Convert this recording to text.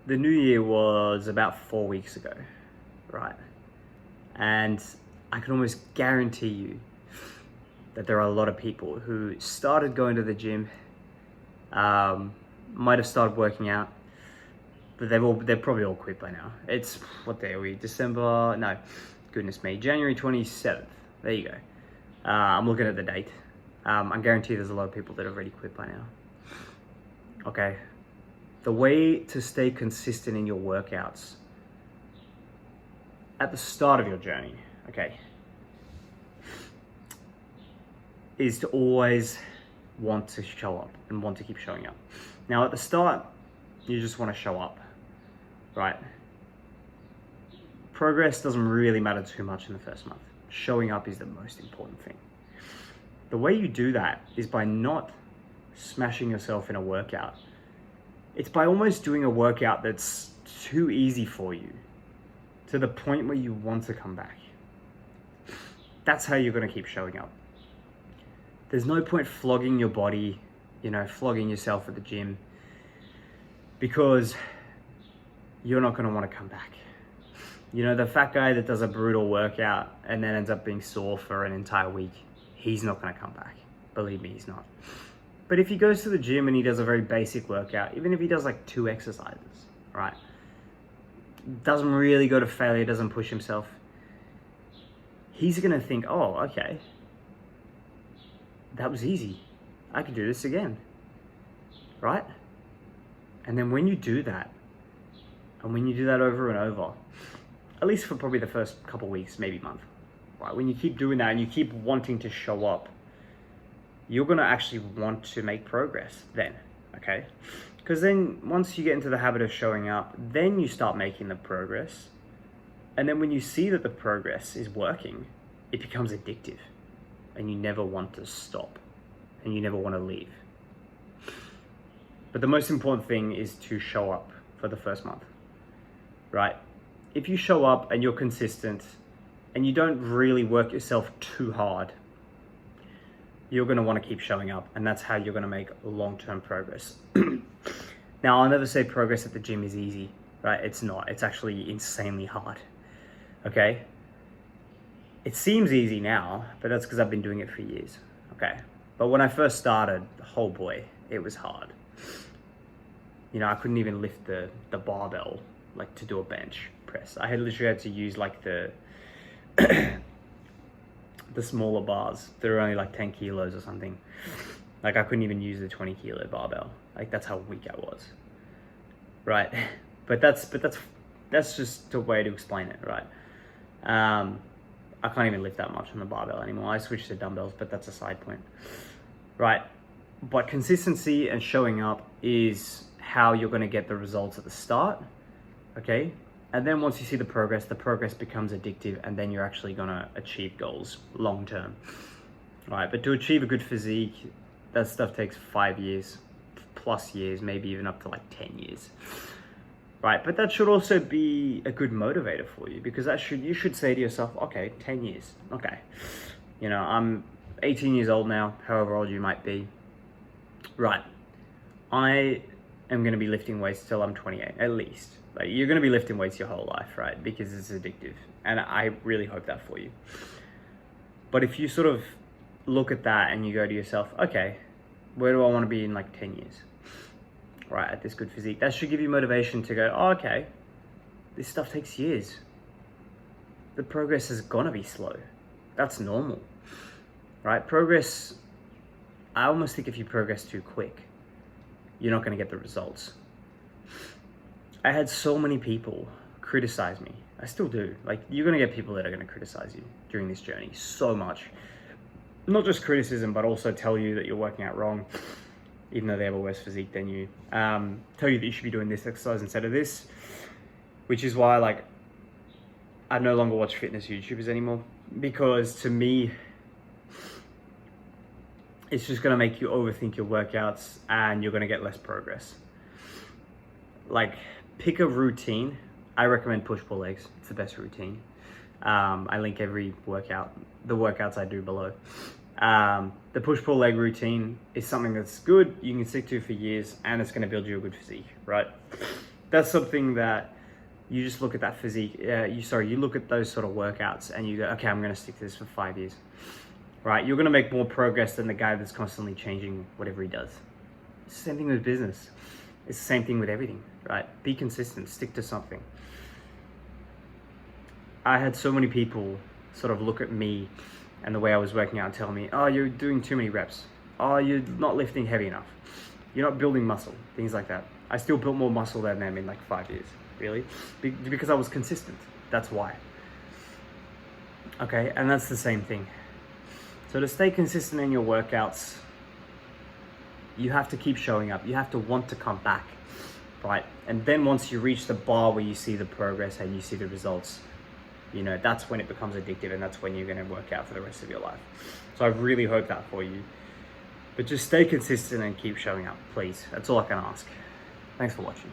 the new year was about 4 weeks ago, right? And I can almost guarantee you that there are a lot of people who started going to the gym, might have started working out, but they're probably all quit by now. It's, what day are we? December? No, goodness me, January 27th. There you go. I'm looking at the date. I guarantee there's a lot of people that have already quit by now. Okay. The way to stay consistent in your workouts at the start of your journey, okay, is to always want to show up and want to keep showing up. Now, at the start, you just want to show up, right? Progress doesn't really matter too much in the first month. Showing up is the most important thing. The way you do that is by not smashing yourself in a workout. It's by almost doing a workout that's too easy for you, to the point where you want to come back. That's how you're going to keep showing up. There's no point flogging your body, flogging yourself at the gym, because you're not going to want to come back. The fat guy that does a brutal workout and then ends up being sore for an entire week, he's not going to come back. Believe me, he's not. But if he goes to the gym and he does a very basic workout, even if he does like 2 exercises, right? Doesn't really go to failure, doesn't push himself, he's going to think, oh, okay, that was easy. I can do this again, right? And then when you do that, and when you do that over and over, at least for probably the first couple weeks, maybe month, right? When you keep doing that and you keep wanting to show up, you're going to actually want to make progress then, okay? Because then once you get into the habit of showing up, then you start making the progress. And then when you see that the progress is working, it becomes addictive and you never want to stop and you never want to leave. But the most important thing is to show up for the first month, right? If you show up and you're consistent and you don't really work yourself too hard, you're going to want to keep showing up, and that's how you're going to make long-term progress. Now, I'll never say progress at the gym is easy, right? It's not. It's actually insanely hard, okay? It seems easy now, but that's because I've been doing it for years, okay? But when I first started, oh boy, it was hard. I couldn't even lift the barbell, like to do a bench press. I had literally had to use like the the smaller bars that are only like 10 kilos or something. Like I couldn't even use the 20 kilo barbell. Like that's how weak I was, right? But that's just a way to explain it, right? I can't even lift that much on the barbell anymore. I switched to dumbbells, but that's a side point, right? But consistency and showing up is how you're going to get the results at the start, okay? And then once you see the progress becomes addictive, and then you're actually going to achieve goals long term, right? But to achieve a good physique, that stuff takes 5 years, plus years, maybe even up to like 10 years, right? But that should also be a good motivator for you, because you should say to yourself, okay, 10 years, okay. I'm 18 years old now, however old you might be, right? I am going to be lifting weights till I'm 28, at least. Like, you're going to be lifting weights your whole life, right? Because it's addictive. And I really hope that for you. But if you sort of look at that and you go to yourself, okay, where do I want to be in like 10 years? Right, at this good physique. That should give you motivation to go, oh, okay, this stuff takes years. The progress is going to be slow. That's normal, right? Progress, I almost think if you progress too quick, you're not going to get the results. I had so many people criticize me. I still do. Like, you're going to get people that are going to criticize you during this journey so much. Not just criticism, but also tell you that you're working out wrong, even though they have a worse physique than you. Tell you that you should be doing this exercise instead of this, which is why, like, I no longer watch fitness YouTubers anymore, because to me, it's just going to make you overthink your workouts and you're going to get less progress. Like, pick a routine. I recommend push-pull legs. It's the best routine. I link every workout, the workouts I do below. The push-pull leg routine is something that's good, you can stick to for years, and it's going to build you a good physique, right? that's something that you just look at that physique. You look at those sort of workouts and you go, okay, I'm going to stick to this for 5 years, right? You're going to make more progress than the guy that's constantly changing whatever he does. It's the same thing with business. It's the same thing with everything, right? Be consistent, stick to something. I had so many people sort of look at me and the way I was working out and tell me, oh, you're doing too many reps. Oh, you're not lifting heavy enough. You're not building muscle, things like that. I still built more muscle than them in like 5 years, really, because I was consistent. That's why. Okay, and that's the same thing. So to stay consistent in your workouts, you have to keep showing up. You have to want to come back, right? And then once you reach the bar where you see the progress and you see the results, you know, that's when it becomes addictive, and that's when you're going to work out for the rest of your life. So I really hope that for you. But just stay consistent and keep showing up, please. That's all I can ask. Thanks for watching.